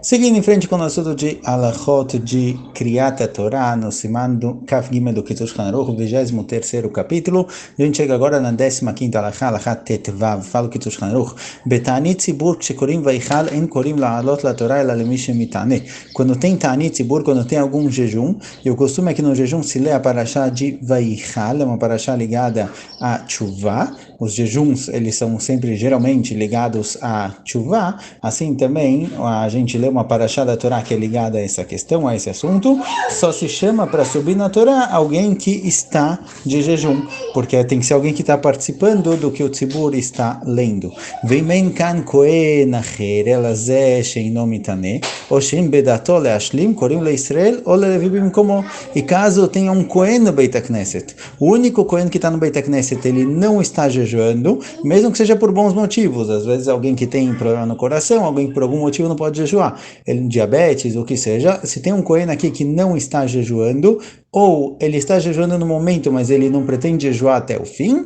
Seguindo em frente com o assunto de Alachot de Kriyat Torá, no Siman do Kaf Gimel do Kitzur Shulchan Aruch, o 23º capítulo. A gente chega agora na 15ª Alachá, Alachá Tetvav, fala o Kitzur Shulchan Aruch. Betanit Tzibur, Kshekorim Vaichal, En Korim La'alot La Torá, Ela Lemi Shemitane. Quando tem Tanit Tzibur, quando tem algum jejum, e o costume é que no jejum se lê a parashá de Vaichal, é uma parashá ligada a Tshuvah. Os jejuns, eles são sempre, geralmente, ligados a Tshuvah. Assim também, a gente lê uma parashá da Torá que é ligada a essa questão, a esse assunto. Só se chama para subir na Torá alguém que está de jejum, porque tem que ser alguém que está participando do que o tzibur está lendo. Veimen kan kohen acher elazeh sheino mitane ou shein bedato leashlim korim leIsrael ou leLevi bimkomo. E caso tenha um kohen no Beit HaKnesset, o único kohen que está no Beit HaKnesset, ele não está jejuando, mesmo que seja por bons motivos. Às vezes alguém que tem problema no coração, alguém que por algum motivo não pode jejuar, ele diabetes, o que seja. Se tem um kohen aqui que não está jejuando, ou ele está jejuando no momento, mas ele não pretende jejuar até o fim,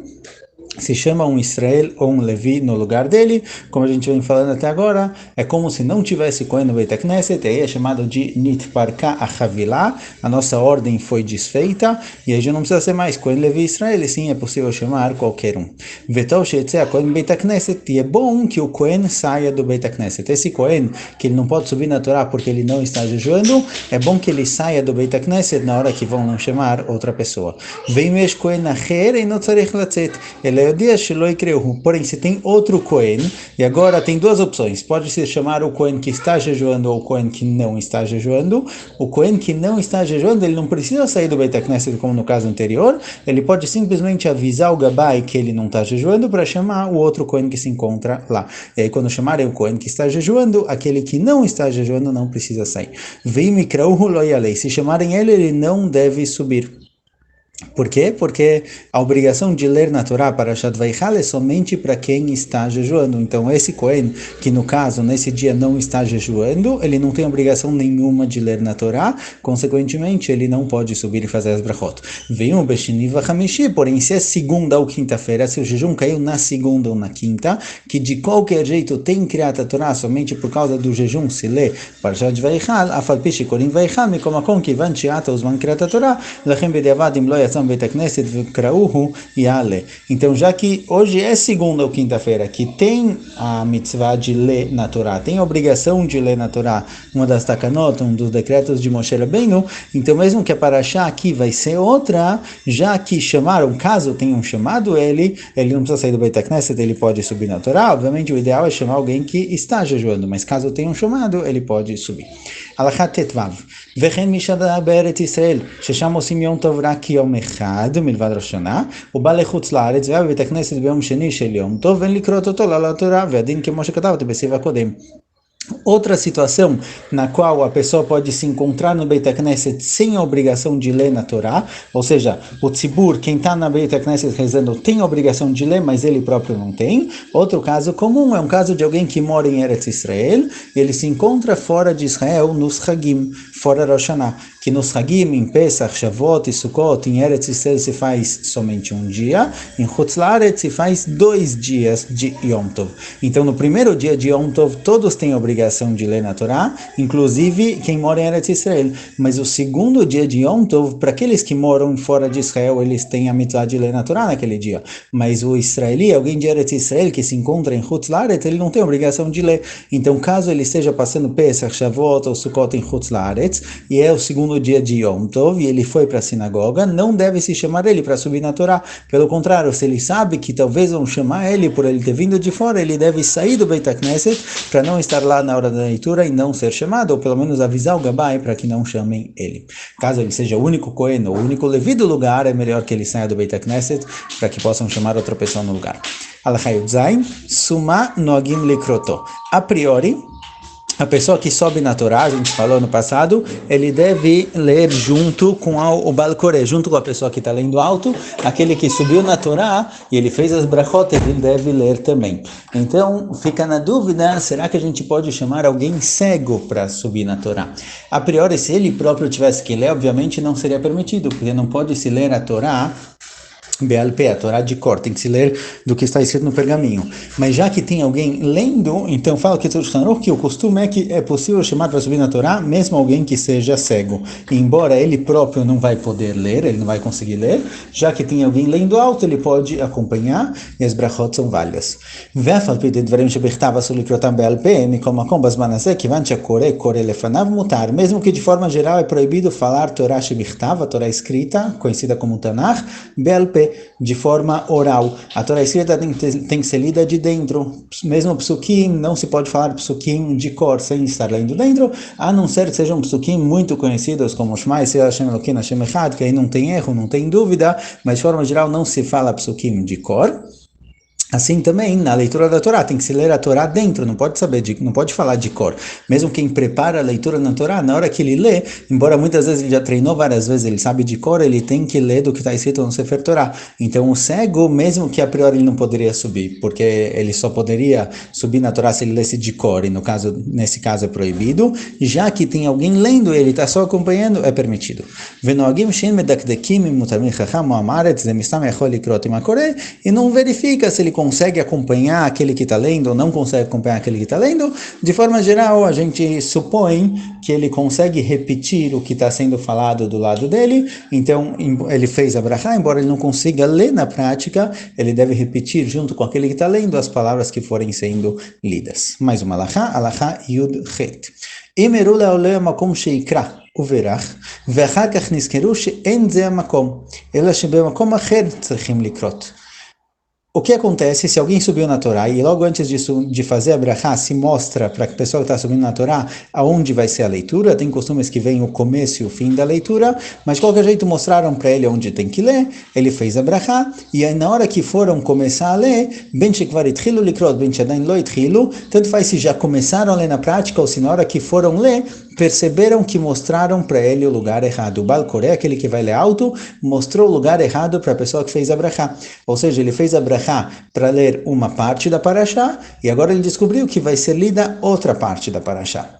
se chama um Israel ou um Levi no lugar dele. Como a gente vem falando até agora, é como se não tivesse Cohen no Beit HaKnesset, aí é chamado de Nitparka Achavilá, a nossa ordem foi desfeita, e aí já não precisa ser mais Cohen, Levi, Israel, e sim, é possível chamar qualquer um. Vetol Shetzeh Cohen Beit HaKnesset, e é bom que o Cohen saia do Beit HaKnesset. Esse Cohen, que ele não pode subir na Torá porque ele não está jejuando, é bom que ele saia do Beit HaKnesset na hora que vão não chamar outra pessoa. Vem mesh Cohen Acher e não tzarech latzet. Ele porém, se tem outro Cohen, e agora tem duas opções, pode se chamar o Cohen que está jejuando ou o Cohen que não está jejuando. O Cohen que não está jejuando, ele não precisa sair do Beit HaKnesset como no caso anterior, ele pode simplesmente avisar o Gabai que ele não está jejuando para chamar o outro Cohen que se encontra lá. E aí quando chamarem o Cohen que está jejuando, aquele que não está jejuando não precisa sair. Se chamarem ele, ele não deve subir. Por quê? Porque a obrigação de ler na Torá para Parashat Vaichal é somente para quem está jejuando. Então esse Cohen, que no caso, nesse dia não está jejuando, ele não tem obrigação nenhuma de ler na Torá, consequentemente ele não pode subir e fazer as brachot. Vem o Beshiniva Hamishi, porém se é segunda ou quinta-feira, se o jejum caiu na segunda ou na quinta, que de qualquer jeito tem criado a Torá somente por causa do jejum se lê Parashat Vaichal, Afalpishi Korim Vaichal, Mikomakom Kivan Shiata Uzman Kriat Torá, Lachem Bediavadim Lo então, já que hoje é segunda ou quinta-feira, que tem a mitzvah de ler na Torá, tem a obrigação de ler na Torá, uma das takanot, um dos decretos de Moshe Rabbeinu, então mesmo que a parashá aqui vai ser outra, já que chamaram, caso tenham chamado ele não precisa sair do Beit HaKnesset, ele pode subir na Torá. Obviamente o ideal é chamar alguém que está jejuando, mas caso tenham chamado, ele pode subir. Alachat Tetvav. וכן מי שדע בארץ ישראל, ששם עושים יום טוב רק יום אחד מלבד ראש השנה, הוא בא לחוץ לארץ והיה בבית הכנסת ביום שני של יום טוב, ואין לקרות אותו לתורה, והדין כמו שכתבתי בסעיף הקודם. Outra situação na qual a pessoa pode se encontrar no Beit HaKnesset sem a obrigação de ler na Torá, ou seja, o tzibur, quem está na Beit HaKnesset rezando, tem a obrigação de ler, mas ele próprio não tem. Outro caso comum é um caso de alguém que mora em Eretz Israel, e ele se encontra fora de Israel nos Hagim, fora Rosh Hashanah, que nos Hagim, em Pesach, Shavuot e Sukkot, em Eretz Israel se faz somente um dia, em Chutz La'aretz se faz 2 dias de Yom Tov. Então, no primeiro dia de Yom Tov, todos têm a obrigação de ler na Torá, inclusive quem mora em Eretz Israel. Mas o segundo dia de Yom Tov, para aqueles que moram fora de Israel, eles têm a mitzvah de ler na Torá naquele dia. Mas o israeli, alguém de Eretz Israel que se encontra em Chutz La'aretz, ele não tem a obrigação de ler. Então, caso ele esteja passando Pesach, Shavuot ou Sukkot em Chutz La'aretz, e é o segundo dia de Yom Tov, e ele foi para a sinagoga, não deve se chamar ele para subir na Torá. Pelo contrário, se ele sabe que talvez vão chamar ele por ele ter vindo de fora, ele deve sair do Beit HaKnesset para não estar lá na hora da leitura e não ser chamado, ou pelo menos avisar o Gabai para que não chamem ele. Caso ele seja o único Cohen ou o único Levi do lugar, é melhor que ele saia do Beit HaKnesset para que possam chamar outra pessoa no lugar. Alachá Yudzayin, Suma Noagim Likroto. A priori, a pessoa que sobe na Torá, a gente falou no passado, ele deve ler junto com o Baal Koreh, junto com a pessoa que está lendo alto, aquele que subiu na Torá e ele fez as brachot, ele deve ler também. Então, fica na dúvida, será que a gente pode chamar alguém cego para subir na Torá? A priori, se ele próprio tivesse que ler, obviamente não seria permitido, porque não pode se ler a Torá BLP, a Torá de cor, tem que se ler do que está escrito no pergaminho. Mas já que tem alguém lendo, então fala que o costume é que é possível chamar para subir na Torá, mesmo alguém que seja cego. E embora ele próprio não vai poder ler, ele não vai conseguir ler, já que tem alguém lendo alto, ele pode acompanhar, e as brachot são válidas. Mesmo que de forma geral é proibido falar Torá shebichtav, a Torá escrita, conhecida como Tanakh, BLP, de forma oral. A Torá escrita tem que ser lida de dentro. Mesmo psukim, não se pode falar psukim de cor sem estar lendo dentro, a não ser que sejam psukim muito conhecidos como Shema Yisrael Hashem Elokeinu Hashem Echad, que aí não tem erro, não tem dúvida, mas de forma geral não se fala psukim de cor. Assim também, na leitura da Torá, tem que se ler a Torá dentro, não pode falar de cor. Mesmo quem prepara a leitura na Torá, na hora que ele lê, embora muitas vezes ele já treinou várias vezes, ele sabe de cor, ele tem que ler do que está escrito no Sefer Torá. Então o cego, mesmo que a priori ele não poderia subir, porque ele só poderia subir na Torá se ele lesse de cor, e nesse caso é proibido, já que tem alguém lendo, ele está só acompanhando, é permitido. E não verifica se ele consegue acompanhar aquele que está lendo ou não consegue acompanhar aquele que está lendo. De forma geral, a gente supõe que ele consegue repetir o que está sendo falado do lado dele, então ele fez a brachá, embora ele não consiga ler na prática, ele deve repetir junto com aquele que está lendo as palavras que forem sendo lidas. Mais uma alachá yud chet. Emeru le'oleh makom sheikra וברח, ואחר כך נזכרו שאין זה המקום, אלא שבמקום אחר צריכים לקרות. O que acontece se alguém subiu na Torá e logo antes de fazer a brachá se mostra para a pessoa que está subindo na Torá aonde vai ser a leitura? Tem costumes que vem o começo e o fim da leitura, mas de qualquer jeito mostraram para ele onde tem que ler, ele fez a brachá, e aí na hora que foram começar a ler, ben shekvar itchilu likrot, ben shadain lo itchilu, tanto faz se já começaram a ler na prática ou se na hora que foram ler, perceberam que mostraram para ele o lugar errado. O Baal Koré, aquele que vai ler alto, mostrou o lugar errado para a pessoa que fez a brachá. Ou seja, ele fez a brachá para ler uma parte da parashá, e agora ele descobriu que vai ser lida outra parte da parashá.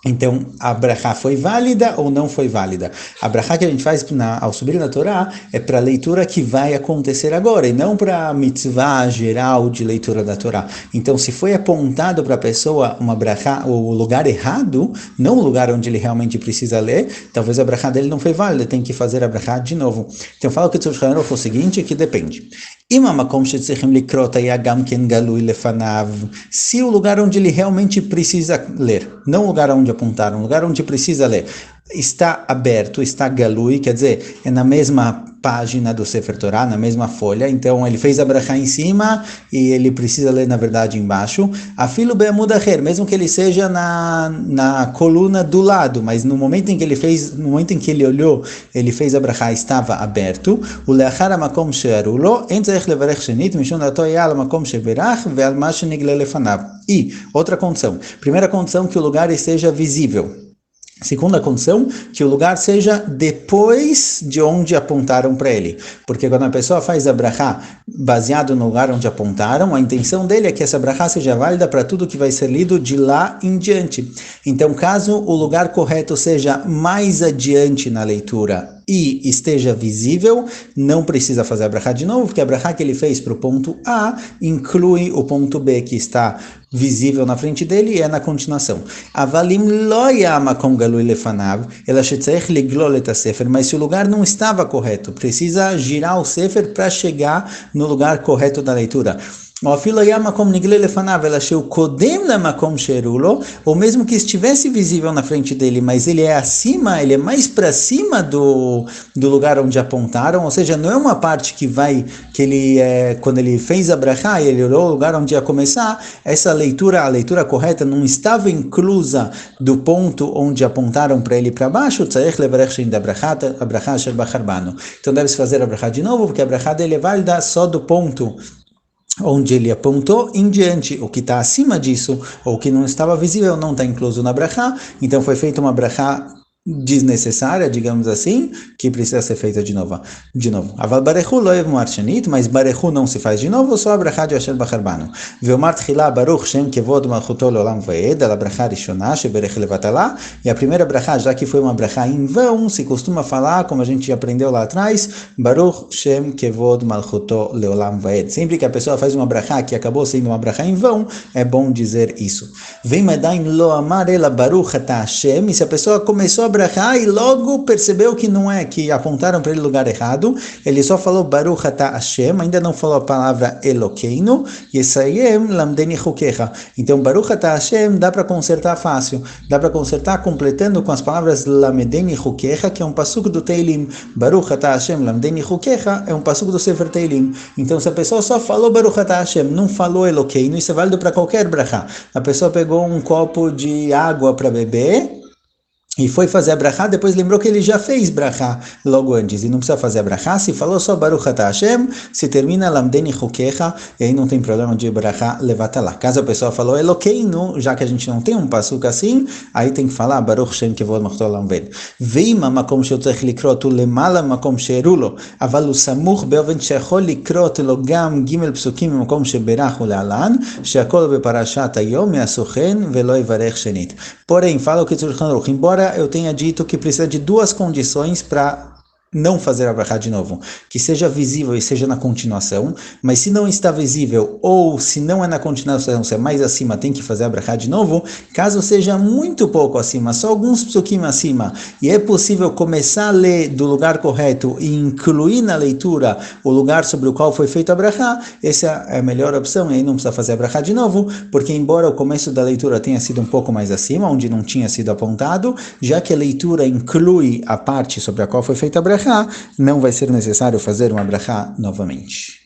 Então, a brachá foi válida ou não foi válida? A brachá que a gente faz ao subir na Torá é para a leitura que vai acontecer agora, e não para a mitzvah geral de leitura da Torá. Então, se foi apontado para a pessoa uma brachá, o lugar errado, não o lugar onde ele realmente precisa ler, talvez a brachá dele não foi válida, tem que fazer a brachá de novo. Então, fala que o Shulchan Aruch é o seguinte, que depende. Se o lugar onde ele realmente precisa ler, não o lugar onde apontaram, o lugar onde precisa ler, está aberto, está galui, quer dizer, é na mesma página do Sefer Torah, na mesma folha, então ele fez a brachá em cima e ele precisa ler na verdade embaixo, afilo be'amud acher, mesmo que ele seja na coluna do lado, mas no momento em que ele olhou, ele fez a brachá, estava aberto, o leachar hamakom she'aru lo, en tzarich levarech shenit, mishum dato yal hamakom she'berach ve'al ma shenigle lefanav. E, outra condição, primeira condição, que o lugar esteja visível. Segunda condição, que o lugar seja depois de onde apontaram para ele. Porque quando a pessoa faz a brachá baseado no lugar onde apontaram, a intenção dele é que essa brachá seja válida para tudo que vai ser lido de lá em diante. Então, caso o lugar correto seja mais adiante na leitura e esteja visível, não precisa fazer a brachá de novo, porque a brachá que ele fez para o ponto A inclui o ponto B, que está visível na frente dele, e é na continuação. Avalim lo yamakom galui lefanav, ela shetzarich liglol et hasefer, mas se o lugar não estava correto, precisa girar o sefer para chegar no lugar correto da leitura. Ou mesmo que estivesse visível na frente dele, mas ele é acima, ele é mais para cima do lugar onde apontaram, ou seja, não é uma parte quando ele fez a brachá e ele olhou o lugar onde ia começar, a leitura correta não estava inclusa do ponto onde apontaram para ele para baixo, então deve-se fazer a brachá de novo, porque a brachá dele é válida só do ponto onde ele apontou em diante. O que está acima disso, ou que não estava visível, não está incluso na brachá, então foi feita uma brachá desnecessária, digamos assim, que precisa ser feita de novo. Aval barechu lo yev marshanit, mas barechu não se faz de novo, só a brachá de Asher Bacharbanu. Veomar tchila baruch shem kevod malchuto leolam vaed, a brachá rishonah sheberech levatalá, e a primeira brachá, já que foi uma brachá em vão, se costuma falar, como a gente aprendeu lá atrás, baruch shem kevod malchuto leolam vaed. Sempre que a pessoa faz uma brachá que acabou sendo uma brachá em vão, é bom dizer isso. Vem medaim lo amar ela baruch ata Hashem, e se a pessoa começou a brachá e logo percebeu que não é, que apontaram para ele lugar errado, ele só falou baruch ata Hashem, ainda não falou a palavra Elokeinu, yesayem lamdeni chukecha. Então baruch ata Hashem dá para consertar fácil, dá para consertar completando com as palavras lamdeni chukecha, que é um passuco do Teilim. Baruch ata Hashem lamdeni chukecha é um passuco do Sefer Teilim. Então se a pessoa só falou baruch ata Hashem, não falou Elokeinu, isso é válido para qualquer brachá. A pessoa pegou um copo de água para beber e foi fazer a brachá, depois lembrou que ele já fez brachá logo antes, e não precisa fazer a brachá, se falou só Baruch Ata Hashem, se termina Lamdeni Chukecha, e aí não tem problema de brachá levatalá. Caso a pessoa falou Elokeinu, já que a gente não tem um passuca assim, aí tem que falar Baruch Shem Kevod Machto Lamved. Veima makom sheotzech likrot ulemala makom sheerulo, aval u samuch beoven shechol likrot lo gam gimel psukim makom sheberach ulealan, sheakol beparashat hayom yasuchen velo yivarech shenit. Porém, fala o que embora eu tenha dito que precisa de duas condições para não fazer a brachá de novo, que seja visível e seja na continuação, mas se não está visível ou se não é na continuação, se é mais acima, tem que fazer a brachá de novo. Caso seja muito pouco acima, só alguns psukim acima, e é possível começar a ler do lugar correto e incluir na leitura o lugar sobre o qual foi feita a brachá, essa é a melhor opção, e aí não precisa fazer a brachá de novo, porque embora o começo da leitura tenha sido um pouco mais acima, onde não tinha sido apontado, já que a leitura inclui a parte sobre a qual foi feita a brachá, não vai ser necessário fazer uma brachá novamente.